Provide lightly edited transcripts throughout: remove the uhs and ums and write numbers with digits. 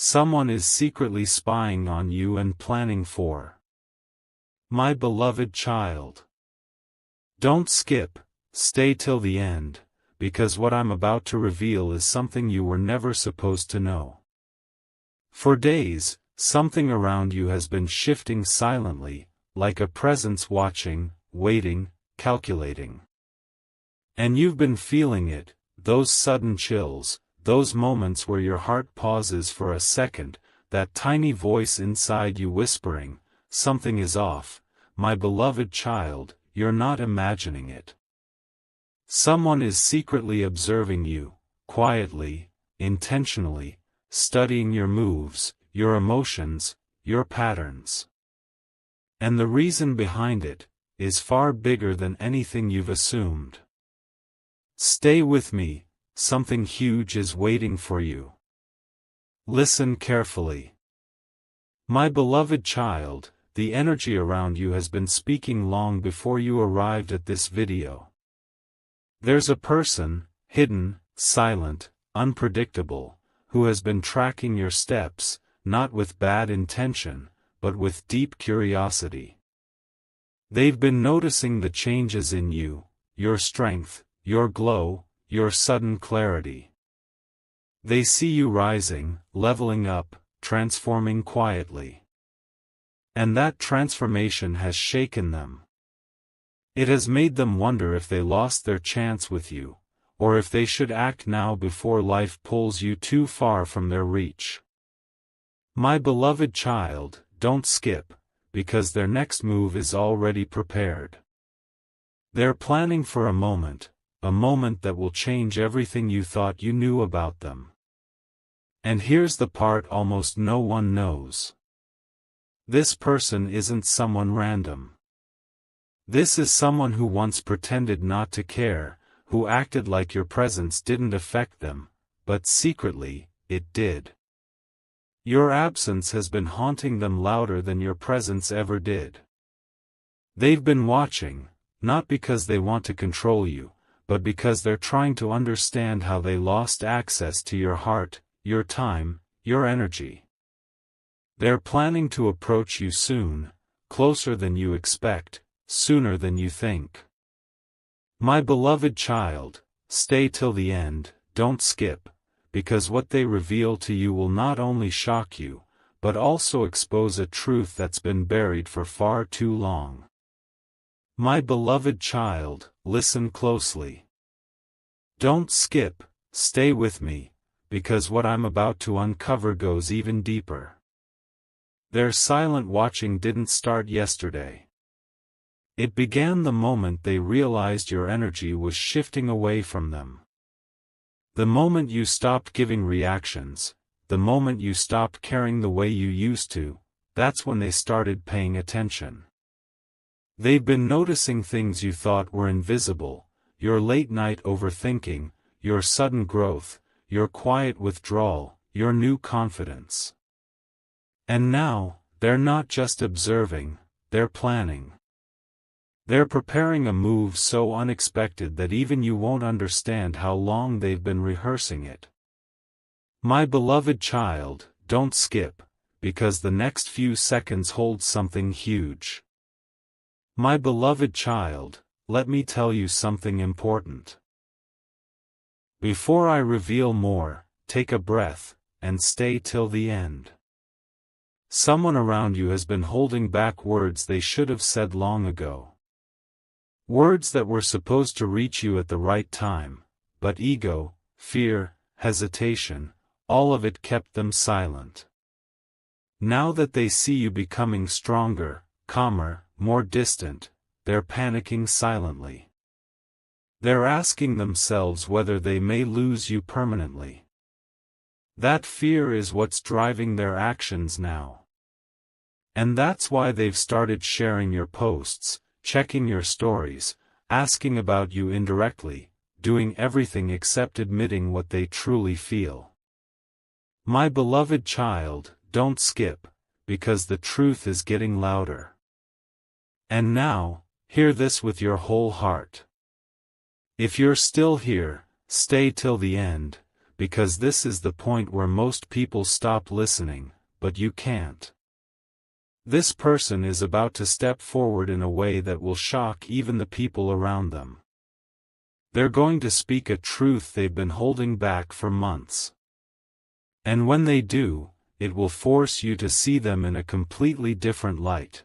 Someone is secretly spying on you and planning for. My beloved child. Don't skip, stay till the end, because what I'm about to reveal is something you were never supposed to know. For days, something around you has been shifting silently, like a presence watching, waiting, calculating. And you've been feeling it, those sudden chills, those moments where your heart pauses for a second, that tiny voice inside you whispering, "Something is off, my beloved child, you're not imagining it." Someone is secretly observing you, quietly, intentionally, studying your moves, your emotions, your patterns. And the reason behind it is far bigger than anything you've assumed. Stay with me, something huge is waiting for you. Listen carefully. My beloved child, the energy around you has been speaking long before you arrived at this video. There's a person, hidden, silent, unpredictable, who has been tracking your steps, not with bad intention, but with deep curiosity. They've been noticing the changes in you, your strength, your glow, your sudden clarity. They see you rising, leveling up, transforming quietly. And that transformation has shaken them. It has made them wonder if they lost their chance with you, or if they should act now before life pulls you too far from their reach. My beloved child, don't skip, because their next move is already prepared. They're planning for a moment that will change everything you thought you knew about them. And here's the part almost no one knows. This person isn't someone random. This is someone who once pretended not to care, who acted like your presence didn't affect them, but secretly, it did. Your absence has been haunting them louder than your presence ever did. They've been watching, not because they want to control you, but because they're trying to understand how they lost access to your heart, your time, your energy. They're planning to approach you soon, closer than you expect, sooner than you think. My beloved child, stay till the end, don't skip, because what they reveal to you will not only shock you, but also expose a truth that's been buried for far too long. My beloved child, listen closely. Don't skip, stay with me, because what I'm about to uncover goes even deeper. Their silent watching didn't start yesterday. It began the moment they realized your energy was shifting away from them. The moment you stopped giving reactions, the moment you stopped caring the way you used to, that's when they started paying attention. They've been noticing things you thought were invisible, your late-night overthinking, your sudden growth, your quiet withdrawal, your new confidence. And now, they're not just observing, they're planning. They're preparing a move so unexpected that even you won't understand how long they've been rehearsing it. My beloved child, don't skip, because the next few seconds hold something huge. My beloved child, let me tell you something important. Before I reveal more, take a breath, and stay till the end. Someone around you has been holding back words they should have said long ago. Words that were supposed to reach you at the right time, but ego, fear, hesitation, all of it kept them silent. Now that they see you becoming stronger, calmer, more distant, they're panicking silently. They're asking themselves whether they may lose you permanently. That fear is what's driving their actions now. And that's why they've started sharing your posts, checking your stories, asking about you indirectly, doing everything except admitting what they truly feel. My beloved child, don't skip, because the truth is getting louder. And now, hear this with your whole heart. If you're still here, stay till the end, because this is the point where most people stop listening, but you can't. This person is about to step forward in a way that will shock even the people around them. They're going to speak a truth they've been holding back for months. And when they do, it will force you to see them in a completely different light.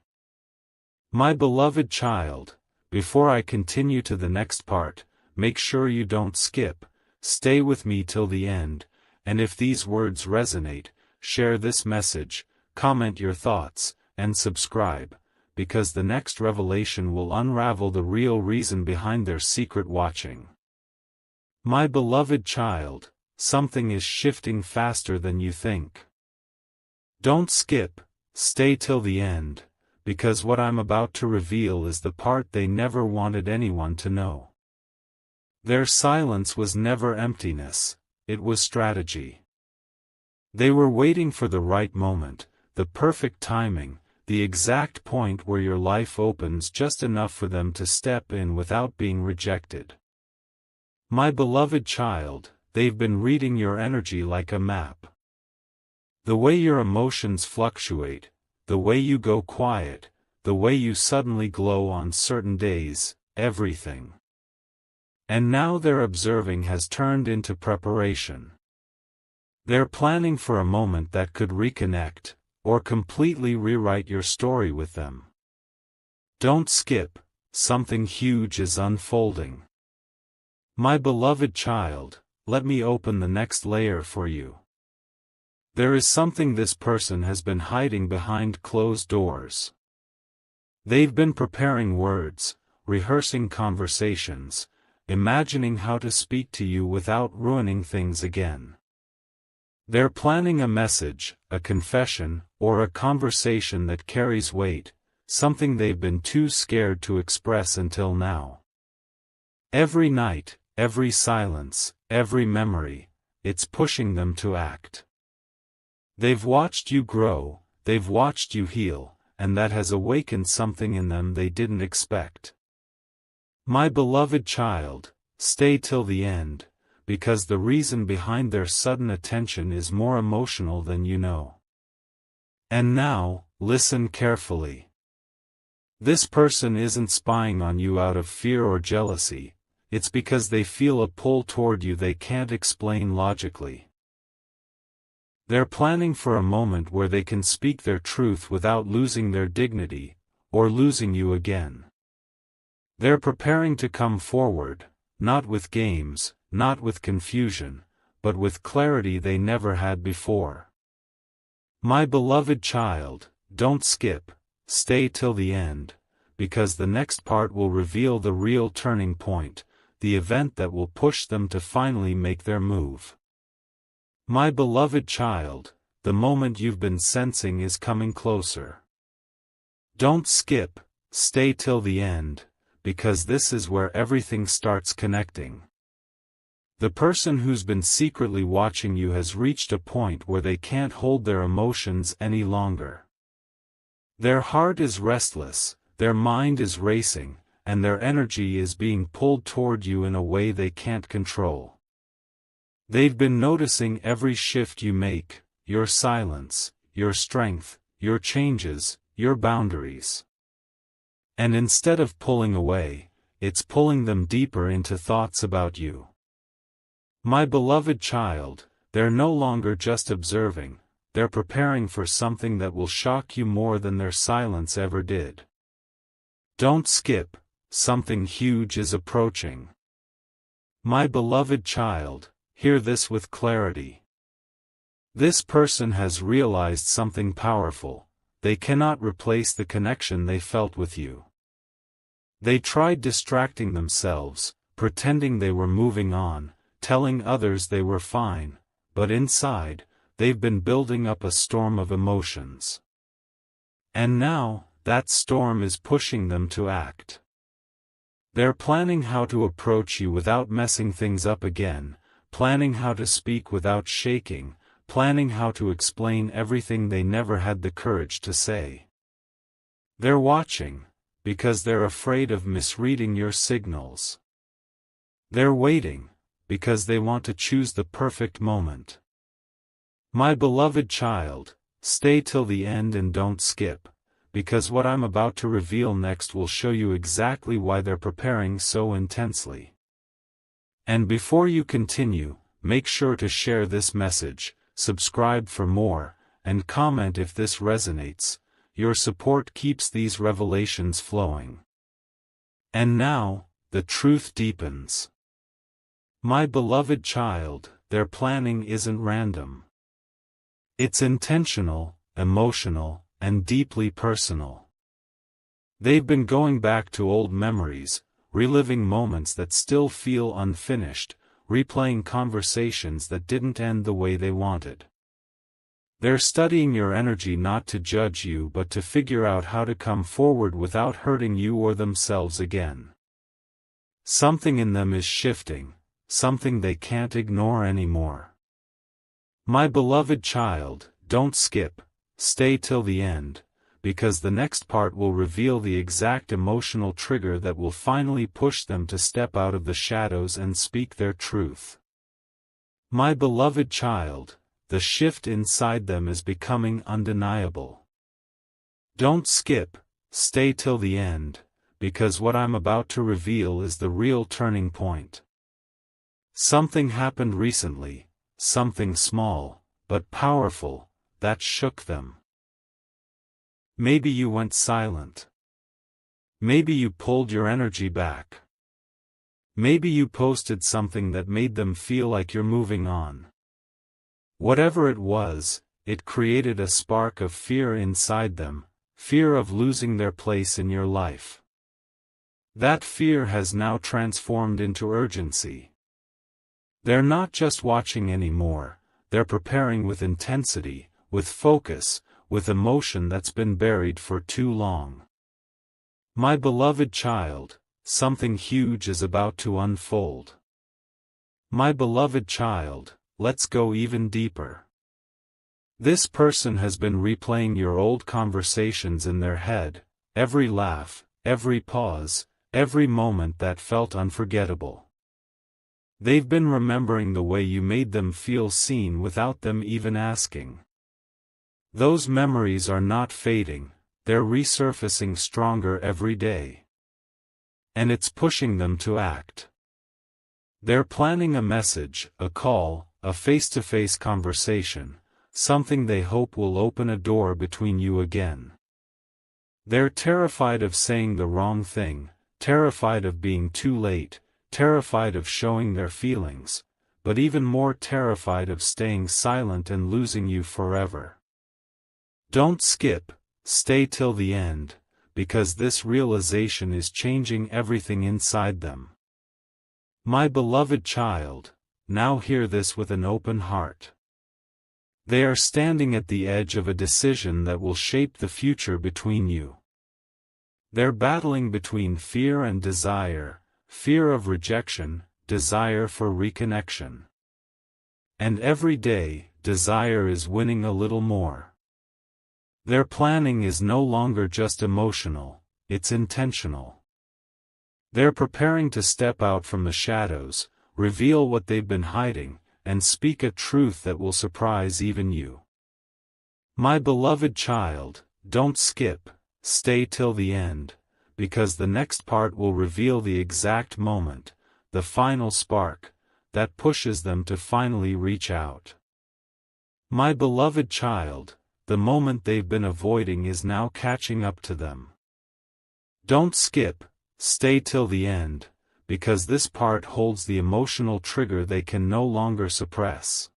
My beloved child, before I continue to the next part, make sure you don't skip, stay with me till the end, and if these words resonate, share this message, comment your thoughts, and subscribe, because the next revelation will unravel the real reason behind their secret watching. My beloved child, something is shifting faster than you think. Don't skip, stay till the end, because what I'm about to reveal is the part they never wanted anyone to know. Their silence was never emptiness, it was strategy. They were waiting for the right moment, the perfect timing, the exact point where your life opens just enough for them to step in without being rejected. My beloved child, they've been reading your energy like a map. The way your emotions fluctuate, the way you go quiet, the way you suddenly glow on certain days, everything. And now their observing has turned into preparation. They're planning for a moment that could reconnect, or completely rewrite your story with them. Don't skip, something huge is unfolding. My beloved child, let me open the next layer for you. There is something this person has been hiding behind closed doors. They've been preparing words, rehearsing conversations, imagining how to speak to you without ruining things again. They're planning a message, a confession, or a conversation that carries weight, something they've been too scared to express until now. Every night, every silence, every memory, it's pushing them to act. They've watched you grow, they've watched you heal, and that has awakened something in them they didn't expect. My beloved child, stay till the end, because the reason behind their sudden attention is more emotional than you know. And now, listen carefully. This person isn't spying on you out of fear or jealousy, it's because they feel a pull toward you they can't explain logically. They're planning for a moment where they can speak their truth without losing their dignity, or losing you again. They're preparing to come forward, not with games, not with confusion, but with clarity they never had before. My beloved child, don't skip, stay till the end, because the next part will reveal the real turning point, the event that will push them to finally make their move. My beloved child, the moment you've been sensing is coming closer. Don't skip, stay till the end, because this is where everything starts connecting. The person who's been secretly watching you has reached a point where they can't hold their emotions any longer. Their heart is restless, their mind is racing, and their energy is being pulled toward you in a way they can't control. They've been noticing every shift you make, your silence, your strength, your changes, your boundaries. And instead of pulling away, it's pulling them deeper into thoughts about you. My beloved child, they're no longer just observing, they're preparing for something that will shock you more than their silence ever did. Don't skip, something huge is approaching. My beloved child, hear this with clarity. This person has realized something powerful, they cannot replace the connection they felt with you. They tried distracting themselves, pretending they were moving on, telling others they were fine, but inside, they've been building up a storm of emotions. And now, that storm is pushing them to act. They're planning how to approach you without messing things up again, planning how to speak without shaking, planning how to explain everything they never had the courage to say. They're watching, because they're afraid of misreading your signals. They're waiting, because they want to choose the perfect moment. My beloved child, stay till the end and don't skip, because what I'm about to reveal next will show you exactly why they're preparing so intensely. And before you continue, make sure to share this message, subscribe for more, and comment if this resonates. Your support keeps these revelations flowing. And now, the truth deepens. My beloved child, their planning isn't random. It's intentional, emotional, and deeply personal. They've been going back to old memories, reliving moments that still feel unfinished, replaying conversations that didn't end the way they wanted. They're studying your energy not to judge you but to figure out how to come forward without hurting you or themselves again. Something in them is shifting, something they can't ignore anymore. My beloved child, don't skip, stay till the end, because the next part will reveal the exact emotional trigger that will finally push them to step out of the shadows and speak their truth. My beloved child, the shift inside them is becoming undeniable. Don't skip, stay till the end, because what I'm about to reveal is the real turning point. Something happened recently, something small, but powerful, that shook them. Maybe you went silent. Maybe you pulled your energy back. Maybe you posted something that made them feel like you're moving on. Whatever it was, it created a spark of fear inside them, fear of losing their place in your life. That fear has now transformed into urgency. They're not just watching anymore, they're preparing with intensity, with focus, with emotion that's been buried for too long. My beloved child, something huge is about to unfold. My beloved child, let's go even deeper. This person has been replaying your old conversations in their head, every laugh, every pause, every moment that felt unforgettable. They've been remembering the way you made them feel seen without them even asking. Those memories are not fading, they're resurfacing stronger every day. And it's pushing them to act. They're planning a message, a call, a face-to-face conversation, something they hope will open a door between you again. They're terrified of saying the wrong thing, terrified of being too late, terrified of showing their feelings, but even more terrified of staying silent and losing you forever. Don't skip, stay till the end, because this realization is changing everything inside them. My beloved child, now hear this with an open heart. They are standing at the edge of a decision that will shape the future between you. They're battling between fear and desire, fear of rejection, desire for reconnection. And every day, desire is winning a little more. Their planning is no longer just emotional, it's intentional. They're preparing to step out from the shadows, reveal what they've been hiding, and speak a truth that will surprise even you. My beloved child, don't skip, stay till the end, because the next part will reveal the exact moment, the final spark, that pushes them to finally reach out. My beloved child, the moment they've been avoiding is now catching up to them. Don't skip, stay till the end, because this part holds the emotional trigger they can no longer suppress.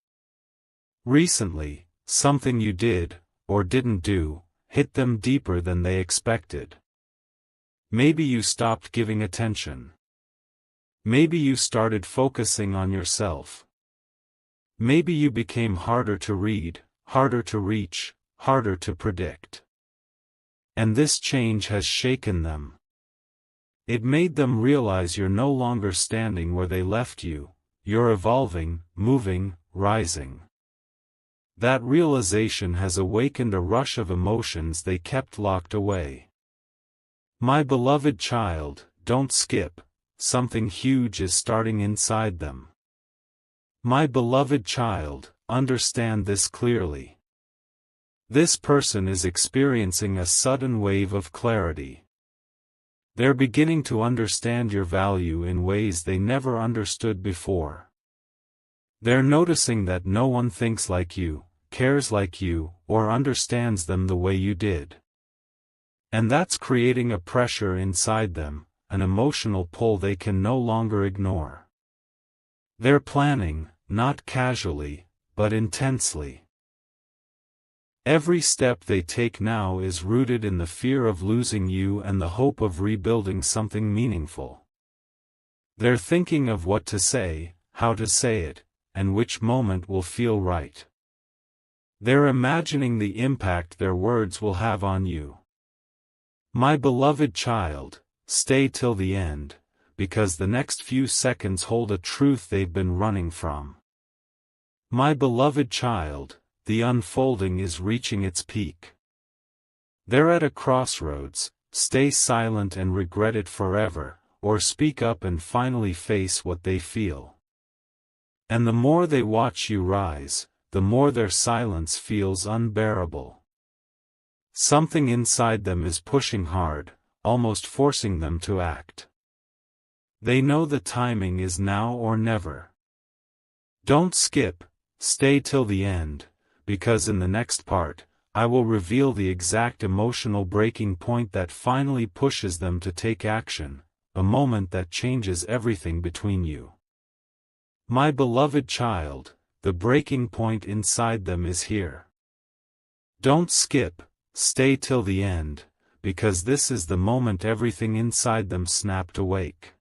Recently, something you did, or didn't do, hit them deeper than they expected. Maybe you stopped giving attention. Maybe you started focusing on yourself. Maybe you became harder to read, harder to reach, harder to predict. And this change has shaken them. It made them realize you're no longer standing where they left you, you're evolving, moving, rising. That realization has awakened a rush of emotions they kept locked away. My beloved child, don't skip, something huge is starting inside them. My beloved child, understand this clearly. This person is experiencing a sudden wave of clarity. They're beginning to understand your value in ways they never understood before. They're noticing that no one thinks like you, cares like you, or understands them the way you did. And that's creating a pressure inside them, an emotional pull they can no longer ignore. They're planning, not casually, but intensely. Every step they take now is rooted in the fear of losing you and the hope of rebuilding something meaningful. They're thinking of what to say, how to say it, and which moment will feel right. They're imagining the impact their words will have on you. My beloved child, stay till the end, because the next few seconds hold a truth they've been running from. My beloved child, the unfolding is reaching its peak. They're at a crossroads, stay silent and regret it forever, or speak up and finally face what they feel. And the more they watch you rise, the more their silence feels unbearable. Something inside them is pushing hard, almost forcing them to act. They know the timing is now or never. Don't skip, stay till the end, because in the next part, I will reveal the exact emotional breaking point that finally pushes them to take action, a moment that changes everything between you. My beloved child, the breaking point inside them is here. Don't skip, stay till the end, because this is the moment everything inside them snapped awake.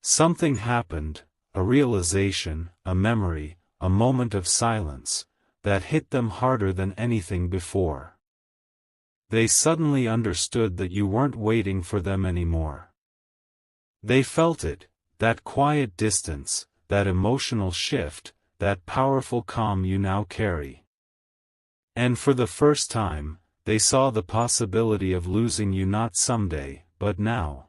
Something happened, a realization, a memory, a moment of silence, that hit them harder than anything before. They suddenly understood that you weren't waiting for them anymore. They felt it, that quiet distance, that emotional shift, that powerful calm you now carry. And for the first time, they saw the possibility of losing you not someday, but now.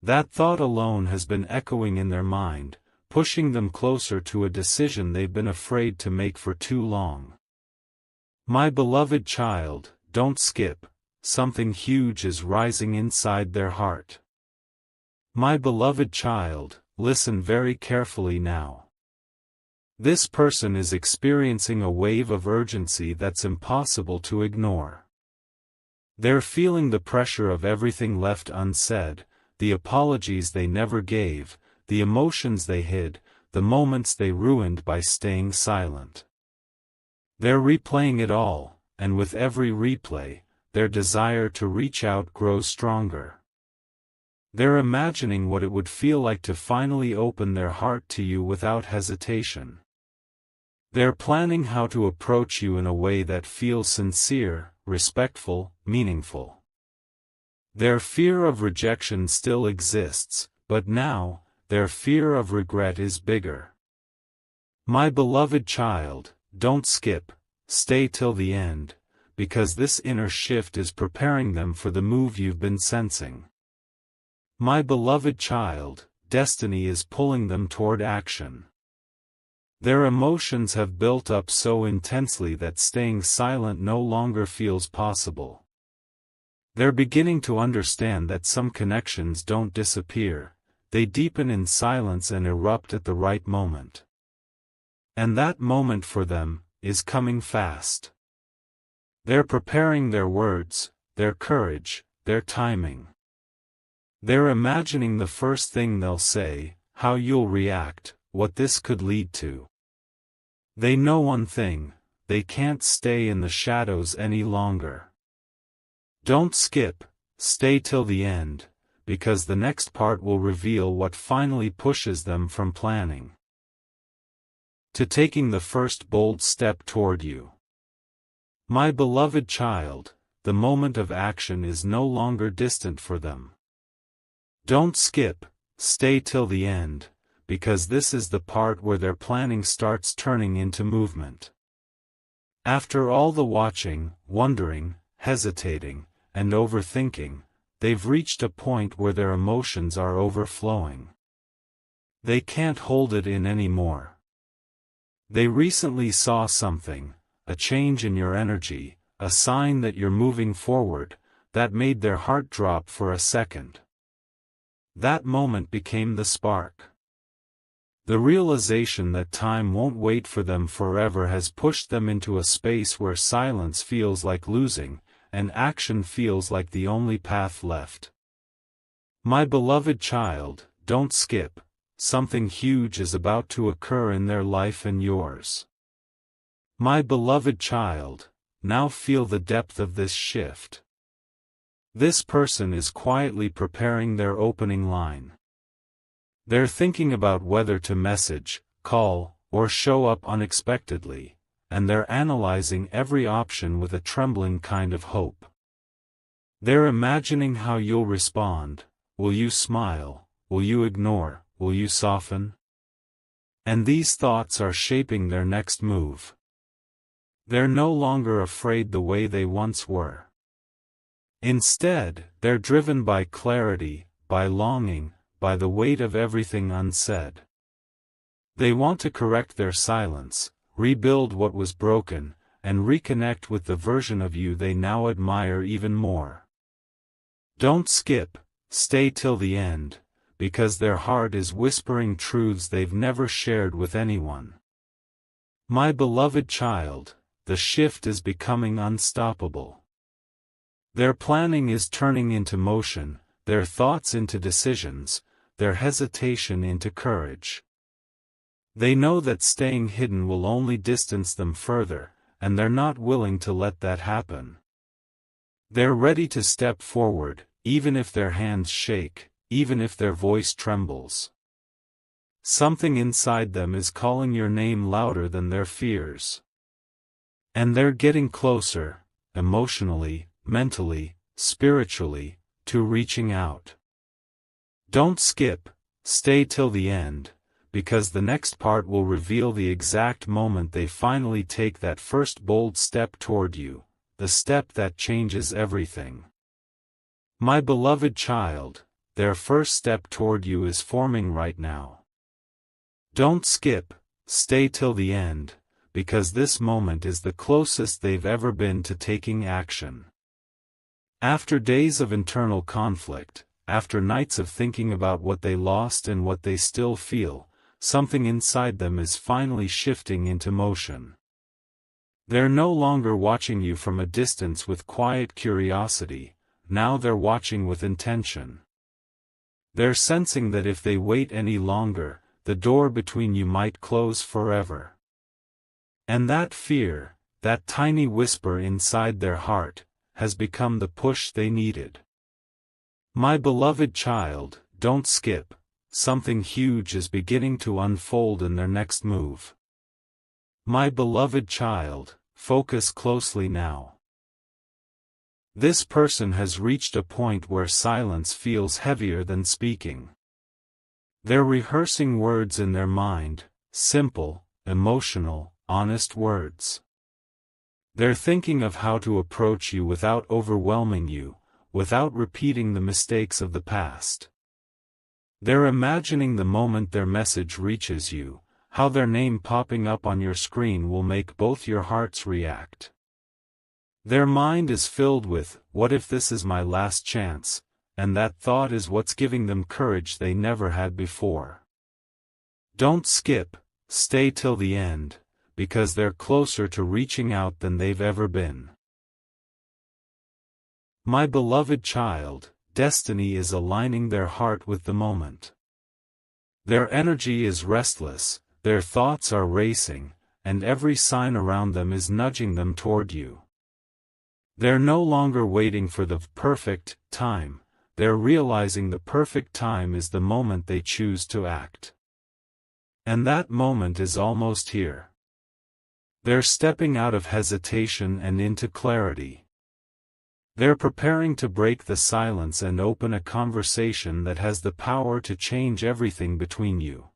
That thought alone has been echoing in their mind, pushing them closer to a decision they've been afraid to make for too long. My beloved child, don't skip, something huge is rising inside their heart. My beloved child, listen very carefully now. This person is experiencing a wave of urgency that's impossible to ignore. They're feeling the pressure of everything left unsaid, the apologies they never gave, the emotions they hid, the moments they ruined by staying silent. They're replaying it all, and with every replay, their desire to reach out grows stronger. They're imagining what it would feel like to finally open their heart to you without hesitation. They're planning how to approach you in a way that feels sincere, respectful, meaningful. Their fear of rejection still exists, but now, their fear of regret is bigger. My beloved child, don't skip, stay till the end, because this inner shift is preparing them for the move you've been sensing. My beloved child, destiny is pulling them toward action. Their emotions have built up so intensely that staying silent no longer feels possible. They're beginning to understand that some connections don't disappear, they deepen in silence and erupt at the right moment. And that moment for them is coming fast. They're preparing their words, their courage, their timing. They're imagining the first thing they'll say, how you'll react, what this could lead to. They know one thing, they can't stay in the shadows any longer. Don't skip, stay till the end, because the next part will reveal what finally pushes them from planning to taking the first bold step toward you. My beloved child, the moment of action is no longer distant for them. Don't skip, stay till the end, because this is the part where their planning starts turning into movement. After all the watching, wondering, hesitating, and overthinking, they've reached a point where their emotions are overflowing. They can't hold it in anymore. They recently saw something, a change in your energy, a sign that you're moving forward, that made their heart drop for a second. That moment became the spark. The realization that time won't wait for them forever has pushed them into a space where silence feels like losing, and action feels like the only path left. My beloved child, don't skip. Something huge is about to occur in their life and yours. My beloved child, now feel the depth of this shift. This person is quietly preparing their opening line. They're thinking about whether to message, call, or show up unexpectedly, and they're analyzing every option with a trembling kind of hope. They're imagining how you'll respond. Will you smile? Will you ignore? Will you soften? And these thoughts are shaping their next move. They're no longer afraid the way they once were. Instead, they're driven by clarity, by longing, by the weight of everything unsaid. They want to correct their silence, rebuild what was broken, and reconnect with the version of you they now admire even more. Don't skip, stay till the end, because their heart is whispering truths they've never shared with anyone. My beloved child, the shift is becoming unstoppable. Their planning is turning into motion, their thoughts into decisions, their hesitation into courage. They know that staying hidden will only distance them further, and they're not willing to let that happen. They're ready to step forward, even if their hands shake, even if their voice trembles. Something inside them is calling your name louder than their fears. And they're getting closer, emotionally, mentally, spiritually, to reaching out. Don't skip, stay till the end, because the next part will reveal the exact moment they finally take that first bold step toward you, the step that changes everything. My beloved child, their first step toward you is forming right now. Don't skip, stay till the end, because this moment is the closest they've ever been to taking action. After days of internal conflict, after nights of thinking about what they lost and what they still feel, something inside them is finally shifting into motion. They're no longer watching you from a distance with quiet curiosity, now they're watching with intention. They're sensing that if they wait any longer, the door between you might close forever. And that fear, that tiny whisper inside their heart, has become the push they needed. My beloved child, don't skip, something huge is beginning to unfold in their next move. My beloved child, focus closely now. This person has reached a point where silence feels heavier than speaking. They're rehearsing words in their mind, simple, emotional, honest words. They're thinking of how to approach you without overwhelming you, without repeating the mistakes of the past. They're imagining the moment their message reaches you, how their name popping up on your screen will make both your hearts react. Their mind is filled with, what if this is my last chance, and that thought is what's giving them courage they never had before. Don't skip, stay till the end, because they're closer to reaching out than they've ever been. My beloved child, destiny is aligning their heart with the moment. Their energy is restless, their thoughts are racing, and every sign around them is nudging them toward you. They're no longer waiting for the perfect time, they're realizing the perfect time is the moment they choose to act. And that moment is almost here. They're stepping out of hesitation and into clarity. They're preparing to break the silence and open a conversation that has the power to change everything between you.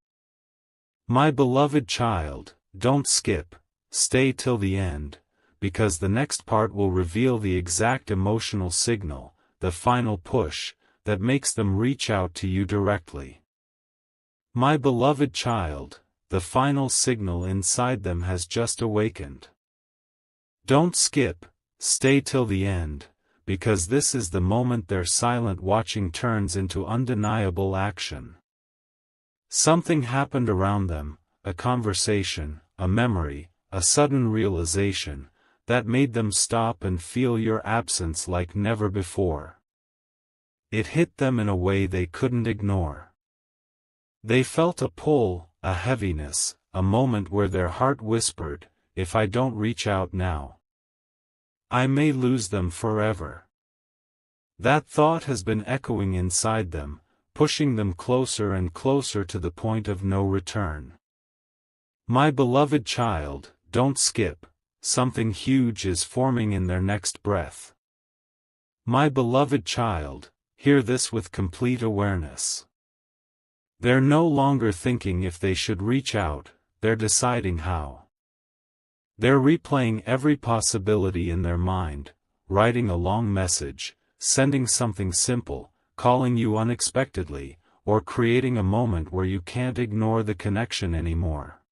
My beloved child, don't skip, stay till the end, because the next part will reveal the exact emotional signal, the final push, that makes them reach out to you directly. My beloved child, the final signal inside them has just awakened. Don't skip, stay till the end, because this is the moment their silent watching turns into undeniable action. Something happened around them, a conversation, a memory, a sudden realization, that made them stop and feel your absence like never before. It hit them in a way they couldn't ignore. They felt a pull, a heaviness, a moment where their heart whispered, "If I don't reach out now, I may lose them forever." That thought has been echoing inside them, pushing them closer and closer to the point of no return. My beloved child, don't skip, something huge is forming in their next breath. My beloved child, hear this with complete awareness. They're no longer thinking if they should reach out, they're deciding how. They're replaying every possibility in their mind, writing a long message, sending something simple, calling you unexpectedly, or creating a moment where you can't ignore the connection anymore.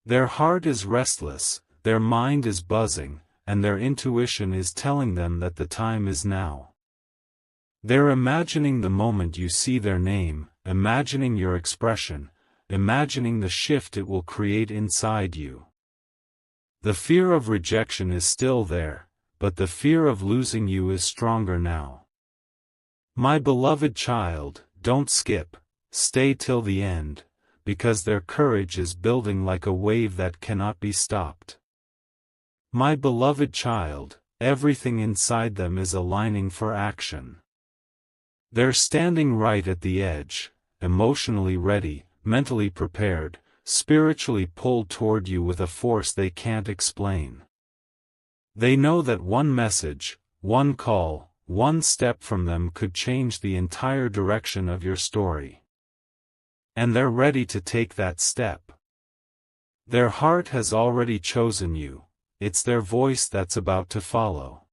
Their heart is restless, their mind is buzzing, and their intuition is telling them that the time is now. They're imagining the moment you see their name, imagining your expression, imagining the shift it will create inside you. The fear of rejection is still there, but the fear of losing you is stronger now. My beloved child, don't skip, stay till the end, because their courage is building like a wave that cannot be stopped. My beloved child, everything inside them is aligning for action. They're standing right at the edge, emotionally ready, mentally prepared, spiritually pulled toward you with a force they can't explain. They know that one message, one call, one step from them could change the entire direction of your story. And they're ready to take that step. Their heart has already chosen you, it's their voice that's about to follow.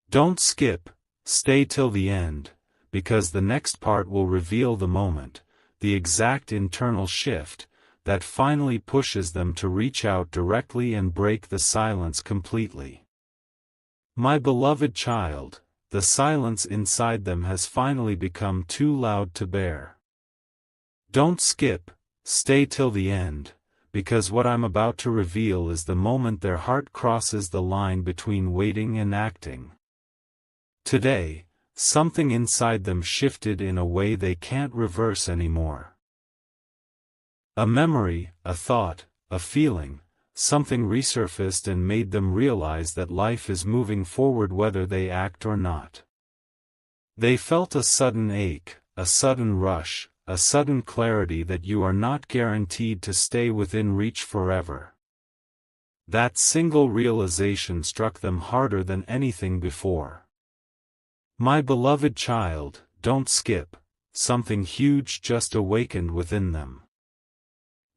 Don't skip, stay till the end, because the next part will reveal the moment, the exact internal shift, that finally pushes them to reach out directly and break the silence completely. My beloved child, the silence inside them has finally become too loud to bear. Don't skip, stay till the end, because what I'm about to reveal is the moment their heart crosses the line between waiting and acting. Today, something inside them shifted in a way they can't reverse anymore. A memory, a thought, a feeling, something resurfaced and made them realize that life is moving forward whether they act or not. They felt a sudden ache, a sudden rush, a sudden clarity that you are not guaranteed to stay within reach forever. That single realization struck them harder than anything before. My beloved child, don't skip, something huge just awakened within them.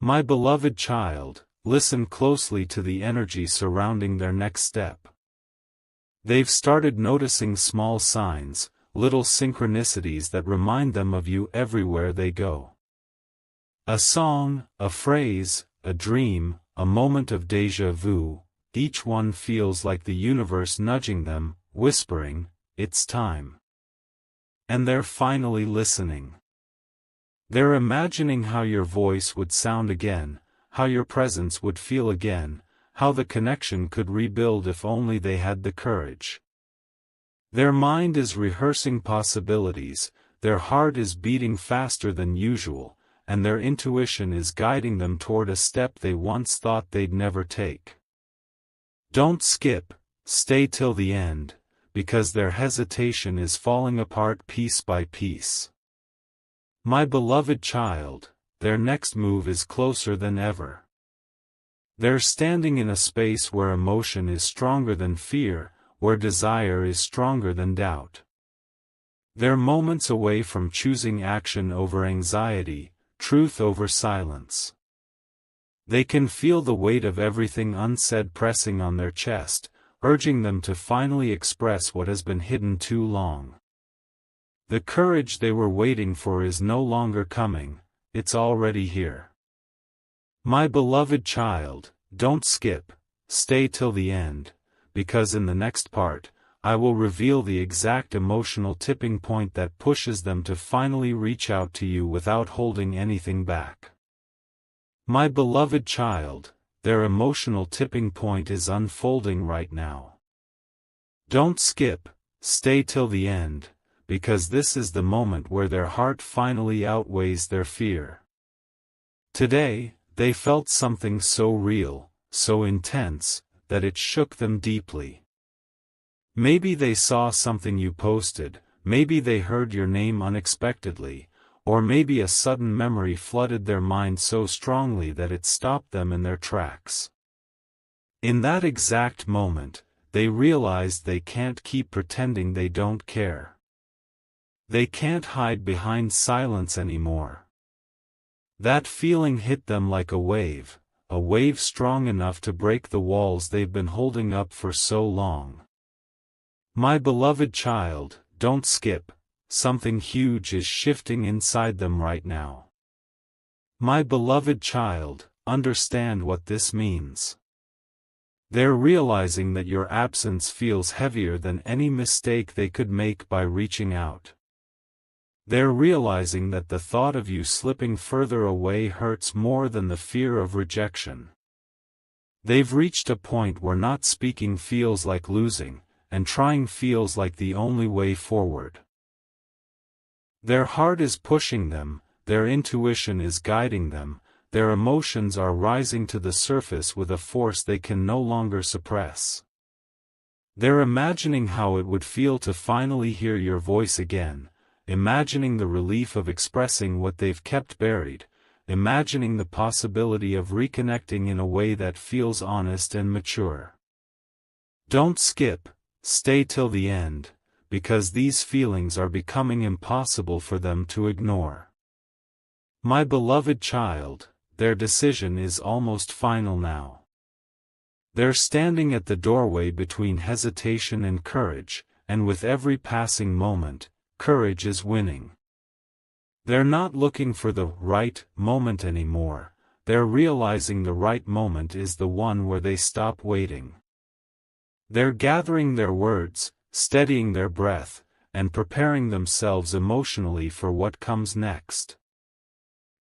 My beloved child, listen closely to the energy surrounding their next step. They've started noticing small signs, little synchronicities that remind them of you everywhere they go. A song, a phrase, a dream, a moment of déjà vu, each one feels like the universe nudging them, whispering, "It's time." And they're finally listening. They're imagining how your voice would sound again, how your presence would feel again, how the connection could rebuild if only they had the courage. Their mind is rehearsing possibilities, their heart is beating faster than usual, and their intuition is guiding them toward a step they once thought they'd never take. Don't skip, stay till the end, because their hesitation is falling apart piece by piece. My beloved child, their next move is closer than ever. They're standing in a space where emotion is stronger than fear, where desire is stronger than doubt. They're moments away from choosing action over anxiety, truth over silence. They can feel the weight of everything unsaid pressing on their chest, urging them to finally express what has been hidden too long. The courage they were waiting for is no longer coming, it's already here. My beloved child, don't skip, stay till the end, because in the next part, I will reveal the exact emotional tipping point that pushes them to finally reach out to you without holding anything back. My beloved child, their emotional tipping point is unfolding right now. Don't skip, stay till the end, because this is the moment where their heart finally outweighs their fear. Today, they felt something so real, so intense, that it shook them deeply. Maybe they saw something you posted, maybe they heard your name unexpectedly, or maybe a sudden memory flooded their mind so strongly that it stopped them in their tracks. In that exact moment, they realized they can't keep pretending they don't care. They can't hide behind silence anymore. That feeling hit them like a wave strong enough to break the walls they've been holding up for so long. My beloved child, don't skip, something huge is shifting inside them right now. My beloved child, understand what this means. They're realizing that your absence feels heavier than any mistake they could make by reaching out. They're realizing that the thought of you slipping further away hurts more than the fear of rejection. They've reached a point where not speaking feels like losing, and trying feels like the only way forward. Their heart is pushing them, their intuition is guiding them, their emotions are rising to the surface with a force they can no longer suppress. They're imagining how it would feel to finally hear your voice again, imagining the relief of expressing what they've kept buried, imagining the possibility of reconnecting in a way that feels honest and mature. Don't skip, stay till the end, because these feelings are becoming impossible for them to ignore. My beloved child, their decision is almost final now. They're standing at the doorway between hesitation and courage, and with every passing moment, courage is winning. They're not looking for the right moment anymore, they're realizing the right moment is the one where they stop waiting. They're gathering their words, steadying their breath, and preparing themselves emotionally for what comes next.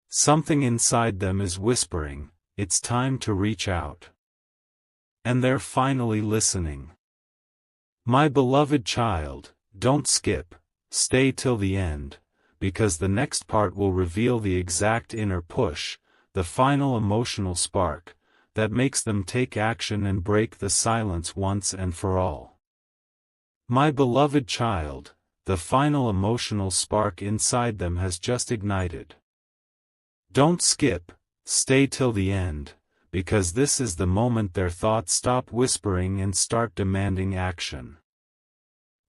Something inside them is whispering, it's time to reach out. And they're finally listening. My beloved child, don't skip, stay till the end, because the next part will reveal the exact inner push, the final emotional spark, that makes them take action and break the silence once and for all. My beloved child, the final emotional spark inside them has just ignited. Don't skip, stay till the end, because this is the moment their thoughts stop whispering and start demanding action.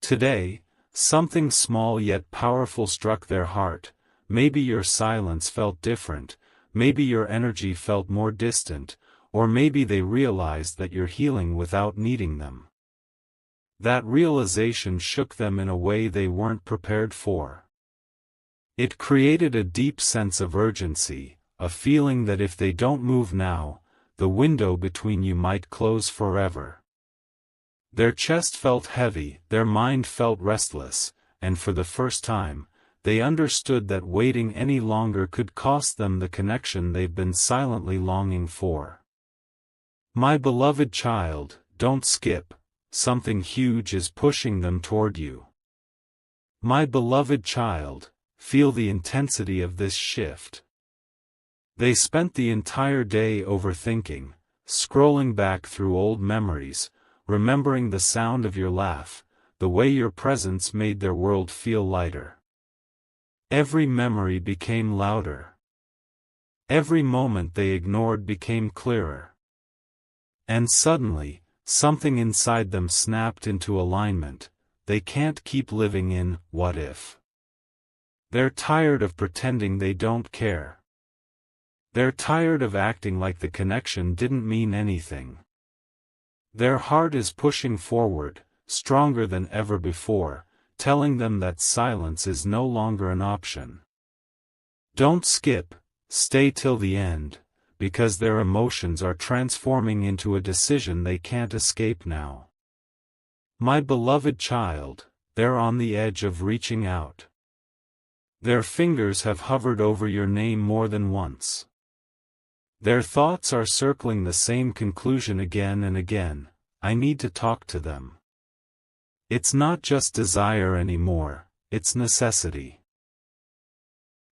Today, something small yet powerful struck their heart. Maybe your silence felt different, maybe your energy felt more distant, or maybe they realized that you're healing without needing them. That realization shook them in a way they weren't prepared for. It created a deep sense of urgency, a feeling that if they don't move now, the window between you might close forever. Their chest felt heavy, their mind felt restless, and for the first time, they understood that waiting any longer could cost them the connection they've been silently longing for. My beloved child, don't skip, something huge is pushing them toward you. My beloved child, feel the intensity of this shift. They spent the entire day overthinking, scrolling back through old memories, remembering the sound of your laugh, the way your presence made their world feel lighter. Every memory became louder. Every moment they ignored became clearer. And suddenly, something inside them snapped into alignment. They can't keep living in what if. They're tired of pretending they don't care. They're tired of acting like the connection didn't mean anything. Their heart is pushing forward, stronger than ever before, telling them that silence is no longer an option. Don't skip, stay till the end, because their emotions are transforming into a decision they can't escape now. My beloved child, they're on the edge of reaching out. Their fingers have hovered over your name more than once. Their thoughts are circling the same conclusion again and again: I need to talk to them. It's not just desire anymore, it's necessity.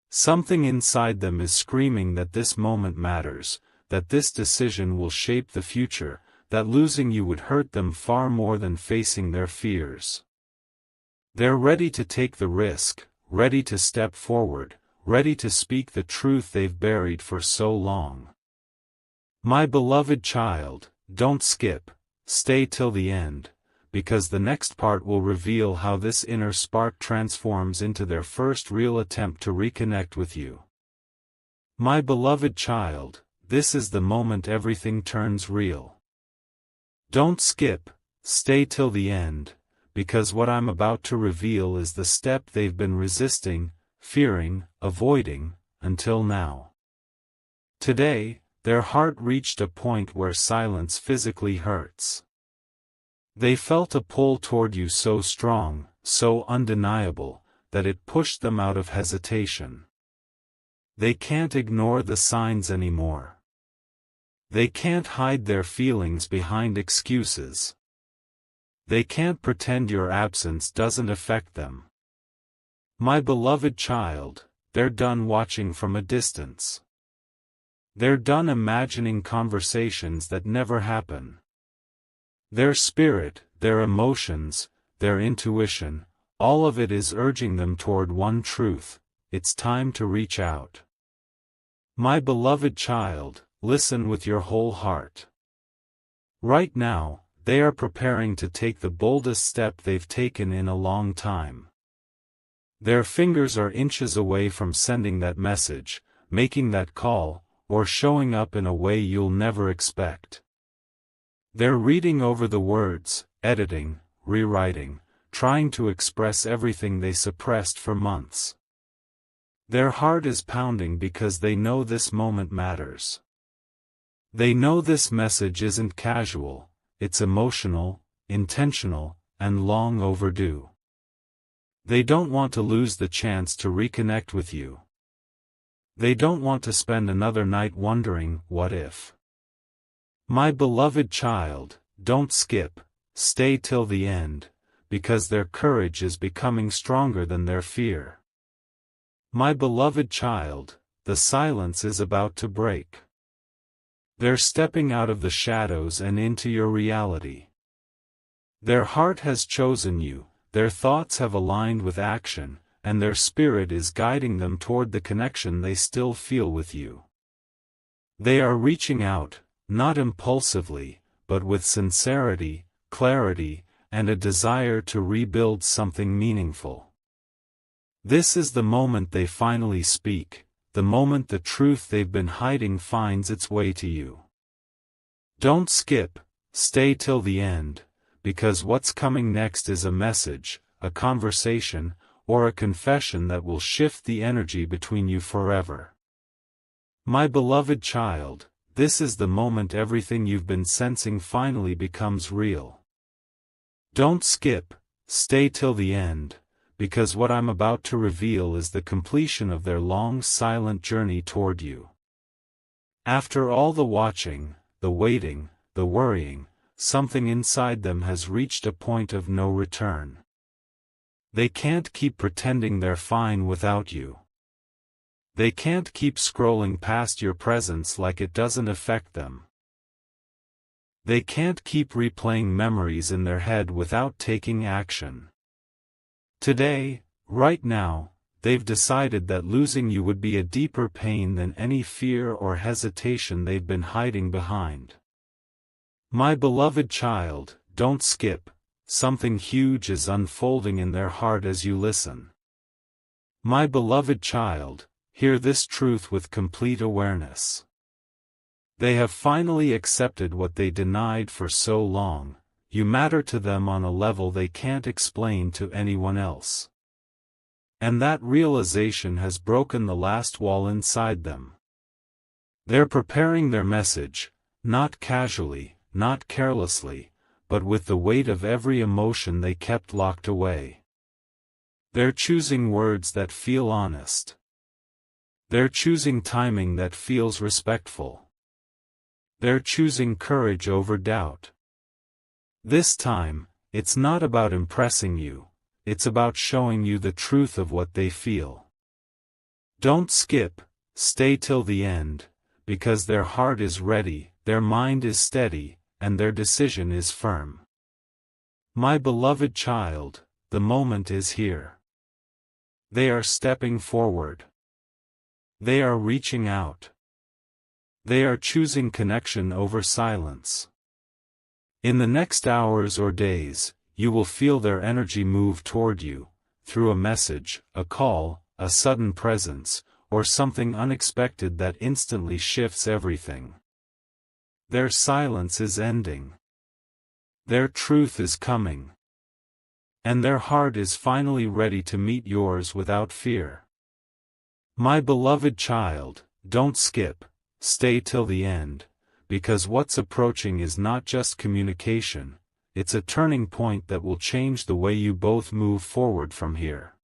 Something inside them is screaming that this moment matters, that this decision will shape the future, that losing you would hurt them far more than facing their fears. They're ready to take the risk, ready to step forward, ready to speak the truth they've buried for so long. My beloved child, don't skip, stay till the end, because the next part will reveal how this inner spark transforms into their first real attempt to reconnect with you. My beloved child, this is the moment everything turns real. Don't skip, stay till the end, because what I'm about to reveal is the step they've been resisting, fearing, avoiding, until now. Today, their heart reached a point where silence physically hurts. They felt a pull toward you so strong, so undeniable, that it pushed them out of hesitation. They can't ignore the signs anymore. They can't hide their feelings behind excuses. They can't pretend your absence doesn't affect them. My beloved child, they're done watching from a distance. They're done imagining conversations that never happen. Their spirit, their emotions, their intuition, all of it is urging them toward one truth: it's time to reach out. My beloved child, listen with your whole heart. Right now, they are preparing to take the boldest step they've taken in a long time. Their fingers are inches away from sending that message, making that call, or showing up in a way you'll never expect. They're reading over the words, editing, rewriting, trying to express everything they suppressed for months. Their heart is pounding because they know this moment matters. They know this message isn't casual, it's emotional, intentional, and long overdue. They don't want to lose the chance to reconnect with you. They don't want to spend another night wondering, what if? My beloved child, don't skip, stay till the end, because their courage is becoming stronger than their fear. My beloved child, the silence is about to break. They're stepping out of the shadows and into your reality. Their heart has chosen you, their thoughts have aligned with action, and their spirit is guiding them toward the connection they still feel with you. They are reaching out, not impulsively, but with sincerity, clarity, and a desire to rebuild something meaningful. This is the moment they finally speak, the moment the truth they've been hiding finds its way to you. Don't skip, stay till the end, because what's coming next is a message, a conversation, or a confession that will shift the energy between you forever. My beloved child, this is the moment everything you've been sensing finally becomes real. Don't skip, stay till the end, because what I'm about to reveal is the completion of their long silent journey toward you. After all the watching, the waiting, the worrying, something inside them has reached a point of no return. They can't keep pretending they're fine without you. They can't keep scrolling past your presence like it doesn't affect them. They can't keep replaying memories in their head without taking action. Today, right now, they've decided that losing you would be a deeper pain than any fear or hesitation they've been hiding behind. My beloved child, don't skip, something huge is unfolding in their heart as you listen. My beloved child, hear this truth with complete awareness. They have finally accepted what they denied for so long: you matter to them on a level they can't explain to anyone else. And that realization has broken the last wall inside them. They're preparing their message, not casually, not carelessly, but with the weight of every emotion they kept locked away. They're choosing words that feel honest. They're choosing timing that feels respectful. They're choosing courage over doubt. This time, it's not about impressing you, it's about showing you the truth of what they feel. Don't skip, stay till the end, because their heart is ready, their mind is steady, and their decision is firm. My beloved child, the moment is here. They are stepping forward. They are reaching out. They are choosing connection over silence. In the next hours or days, you will feel their energy move toward you, through a message, a call, a sudden presence, or something unexpected that instantly shifts everything. Their silence is ending. Their truth is coming. And their heart is finally ready to meet yours without fear. My beloved child, don't skip, stay till the end, because what's approaching is not just communication, it's a turning point that will change the way you both move forward from here.